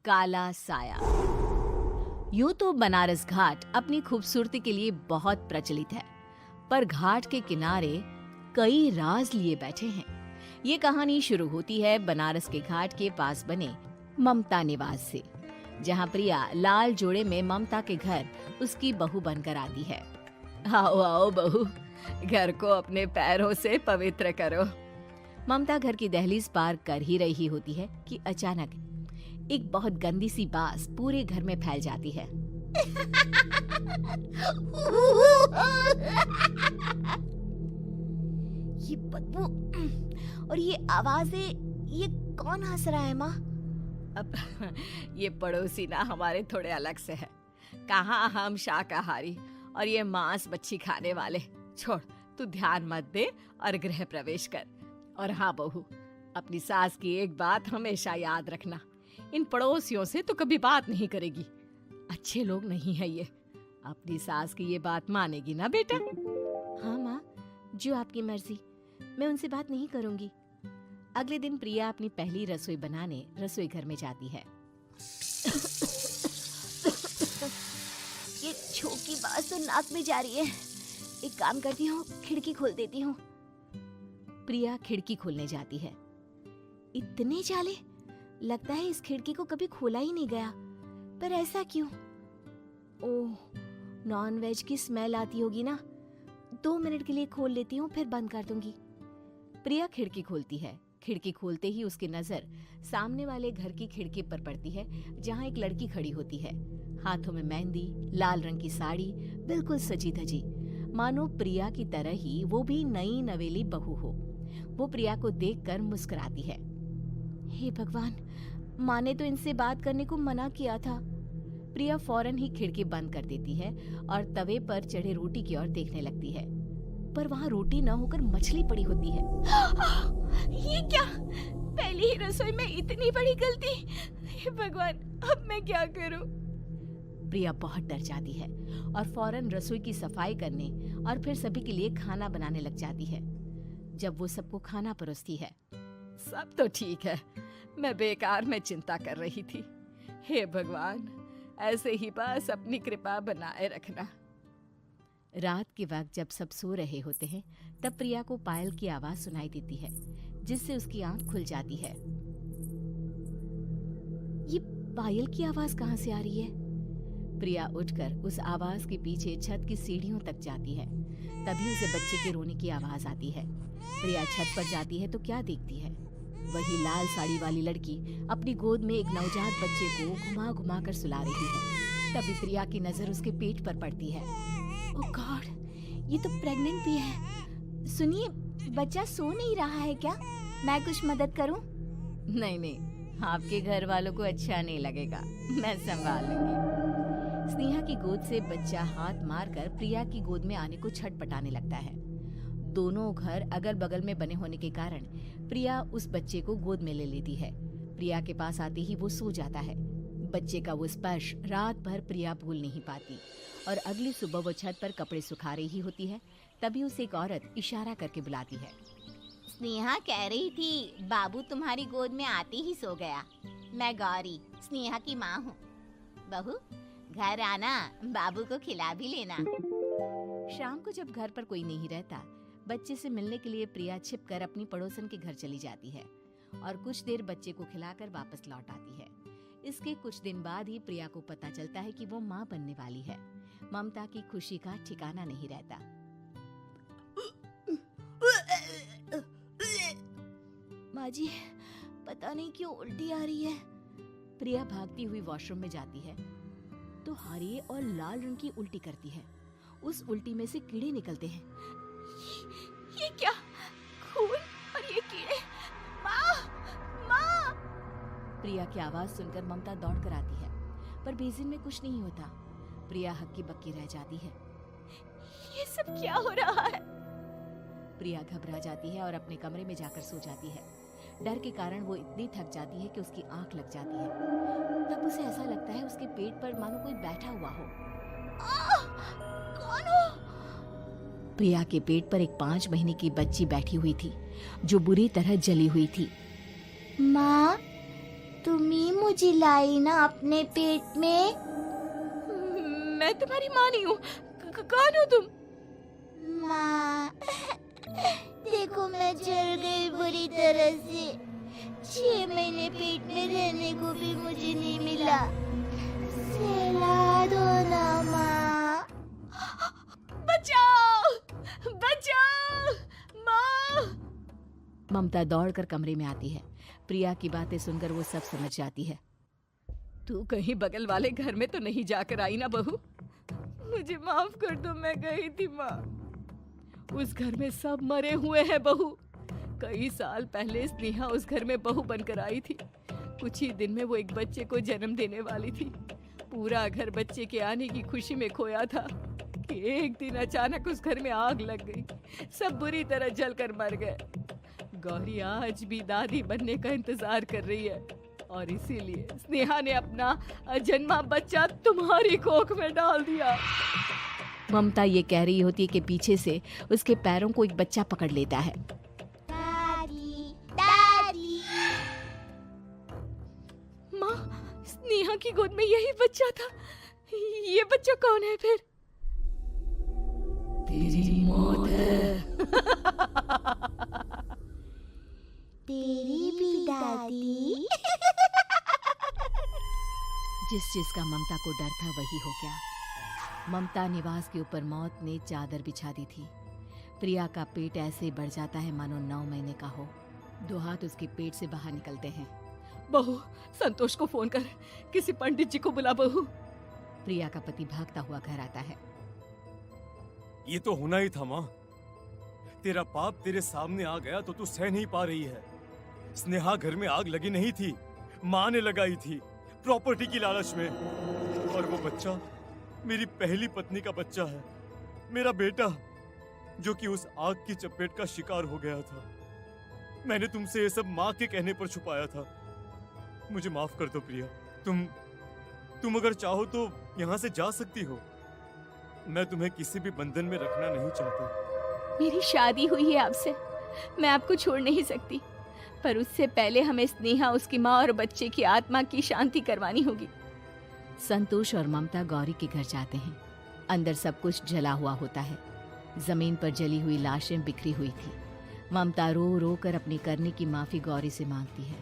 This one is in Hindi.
काला साया। यूं तो बनारस घाट अपनी खूबसूरती के लिए बहुत प्रचलित है, पर घाट के किनारे कई राज लिए बैठे हैं। ये कहानी शुरू होती है बनारस के घाट के पास बने ममता निवास से, जहां प्रिया लाल जोड़े में ममता के घर उसकी बहू बनकर आती है। आओ आओ बहू, घर को अपने पैरों से पवित्र करो। ममता घर की दहलीज पार कर ही रही होती है कि अचानक एक बहुत गंदी सी बास पूरे घर में फैल जाती है। ये बदबू और ये आवाजें, ये कौन हंस रहा है माँ? अब ये पड़ोसी ना हमारे थोड़े अलग से है। कहाँ हम शाकाहारी और ये मांस मच्छी खाने वाले। छोड़, तू ध्यान मत दे और गृह प्रवेश कर। और हाँ बहू, अपनी सास की एक बात हमेशा याद रखना, इन पड़ोसियों से तो कभी बात नहीं करेगी। अच्छे लोग नहीं है ये। अपनी सास की ये बात मानेगी ना बेटा? हाँ माँ, जो आपकी मर्जी, मैं उनसे बात नहीं करूंगी। अगले दिन प्रिया अपनी पहली रसोई बनाने रसोई घर में जाती है। ये छोकी बात तो नाक में जा रही है। एक काम करती हूँ, खिड़की खोल देती हूँ। प्रिया खिड़की खोलने जाती है। इतने जाले, लगता है इस खिड़की को कभी खोला ही नहीं गया। पर ऐसा क्यों? ओह, नॉन वेज की स्मेल आती होगी ना। 2 मिनट के लिए खोल लेती हूँ, फिर बंद कर दूंगी। प्रिया खिड़की खोलती है। खिड़की खोलते ही उसकी नजर सामने वाले घर की खिड़की पर पड़ती है, जहाँ एक लड़की खड़ी होती है। हाथों में मेहंदी, लाल रंग की साड़ी, बिल्कुल सजी धजी, मानो प्रिया की तरह ही वो भी नई नवेली बहू हो। वो प्रिया को देखकर मुस्कुराती है। हे भगवान, माँ ने तो इनसे बात करने को मना किया था। प्रिया फौरन ही खिड़की बंद कर देती है और तवे पर चढ़े रोटी की ओर देखने लगती है, पर वहाँ रोटी न होकर मछली पड़ी होती है। ये क्या? पहली ही रसोई में इतनी बड़ी गलती। हे भगवान, अब मैं क्या करूं? प्रिया बहुत डर जाती है और फौरन रसोई की सफाई करने और फिर सभी के लिए खाना बनाने लग जाती है। जब वो सबको खाना परोसती है, सब तो ठीक है, मैं बेकार में चिंता कर रही थी। हे भगवान, ऐसे ही बस अपनी कृपा बनाए रखना। रात के वक्त जब सब सो रहे होते हैं, तब प्रिया को पायल की आवाज सुनाई देती है, जिससे उसकी आंख खुल जाती है। ये पायल की आवाज कहाँ से आ रही है? प्रिया उठकर उस आवाज के पीछे छत की सीढ़ियों तक जाती है। तभी उसे बच्चे के रोने की आवाज आती है। प्रिया छत पर जाती है तो क्या देखती है? वही लाल साड़ी वाली लड़की अपनी गोद में एक नवजात बच्चे को घुमा घुमा कर सुला रही है। तभी प्रिया की नजर उसके पेट पर पड़ती है। ओह गॉड, ये तो प्रेग्नेंट भी है। सुनिए, बच्चा सो नहीं रहा है क्या? मैं कुछ मदद करूं? नहीं नहीं, आपके घर वालों को अच्छा नहीं लगेगा, मैं संभाल लूंगी। स्नेहा की गोद से बच्चा हाथ मारकर प्रिया की गोद में आने को छटपटाने लगता है। दोनों घर अगल बगल में बने होने के कारण प्रिया उस बच्चे को गोद में ले लेती है। प्रिया के पास आते ही वो सो जाता है। बच्चे का वो स्पर्श रात भर प्रिया भूल नहीं पाती और अगली सुबह वो छत पर कपड़े सुखा रही होती है। तभी उसे एक औरत इशारा करके बुलाती है। स्नेहा कह रही थी बाबू तुम्हारी गोद में आते ही सो गया। मैं गौरी, स्नेहा की माँ हूँ। बहू, घर आना, बाबू को खिला भी लेना। शाम को जब घर पर कोई नहीं रहता, बच्चे से मिलने के लिए प्रिया छिपकर अपनी पड़ोसन के घर चली जाती है और कुछ देर बच्चे को खिलाकर वापस लौट आती है। इसके कुछ दिन बाद ही प्रिया को पता चलता है कि वो माँ बनने वाली है। ममता की खुशी का ठिकाना नहीं रहता। माँ जी, पता नहीं क्यों उल्टी आ रही है। प्रिया भागती हुई वॉशरूम में जाती है तो हरे और लाल रंग की उल्टी करती है। उस उल्टी में से कीड़े निकलते हैं। ये क्या? खून और ये कीड़े! माँ! माँ! प्रिया की आवाज सुनकर ममता दौड़ कर आती है, पर बेसिन में कुछ नहीं होता। प्रिया हक्की बक्की रह जाती है। ये सब क्या हो रहा है? प्रिया घबरा जाती है और अपने कमरे में जाकर सो जाती है। डर के कारण वो इतनी थक जाती है कि उसकी आंख लग जाती है। तब उसे ऐसा लगता है उसके पेट पर मानो कोई बैठा हुआ हो। कौन हो? प्रिया के पेट पर एक 5 महीने की बच्ची बैठी हुई थी, जो बुरी तरह जली हुई थी। माँ, तुम ही मुझे लाई ना अपने पेट में। मैं तुम्हारी माँ नहीं हूँ। कौन हो तुम? माँ, देखो मैं जल गई बुरी तरह से। 6 महीने पेट में रहने को भी मुझे नहीं मिला। सहला दो ना माँ। बचाओ! बचाओ! माँ! ममता दौड़कर कमरे में आती है। प्रिया की बातें सुनकर वो सब समझ जाती है। तू कहीं बगल वाले घर में तो नहीं जाकर आई ना बहू? मुझे माफ कर दो, मैं गई थी माँ। उस घर में सब मरे हुए हैं बहू। कई साल पहले स्नेहा उस घर में बहू बनकर आई थी। कुछ ही दिन में वो एक बच्चे को जन्म देने वाली थी। पूरा घर बच्चे के आने की खुशी में खोया था कि एक दिन अचानक उस घर में आग लग गई। सब बुरी तरह जलकर मर गए। गौरी आज भी दादी बनने का इंतजार कर रही है और इसीलिए स्नेहा ने अपना अजन्मा बच्चा तुम्हारी कोख में डाल दिया। ममता ये कह रही होती है कि पीछे से उसके पैरों को एक बच्चा पकड़ लेता है। दादी, दादी। माँ, स्नेहा की गोद में यही बच्चा था। ये बच्चा कौन है फिर? तेरी मौत है। तेरी भी दादी। जिस चीज का ममता को डर था वही हो गया। ममता निवास के ऊपर मौत ने चादर बिछा दी थी। प्रिया का पेट ऐसे बढ़ जाता है मानो 9 महीने का हो। 2 हाथ उसके पेट से बाहर निकलते हैं। बहू, संतोष को फोन कर, किसी पंडित जी को बुला बहू। प्रिया का पति भागता हुआ घर आता है। ये तो होना ही था माँ। तेरा पाप तेरे सामने आ गया तो तू सह नहीं पा रही है। स्नेहा घर में आग लगी नहीं थी, माँ ने लगाई थी, प्रॉपर्टी की लालच में। और वो बच्चा मेरी पहली पत्नी का बच्चा है, मेरा बेटा, जो कि उस आग की चपेट का शिकार हो गया था। मैंने तुमसे ये सब माँ के कहने पर छुपाया था। मुझे माफ कर दो प्रिया। तुम अगर चाहो तो यहाँ से जा सकती हो। मैं तुम्हें किसी भी बंधन में रखना नहीं चाहता। मेरी शादी हुई है आपसे, मैं आपको छोड़ नहीं सकती, पर उससे पहले हमें स्नेहा, उसकी माँ और बच्चे की आत्मा की शांति करवानी होगी। संतोष और ममता गौरी के घर जाते हैं। अंदर सब कुछ जला हुआ होता है। जमीन पर जली हुई लाशें बिखरी हुई थी। ममता रो रो कर अपनी करने की माफी गौरी से मांगती है।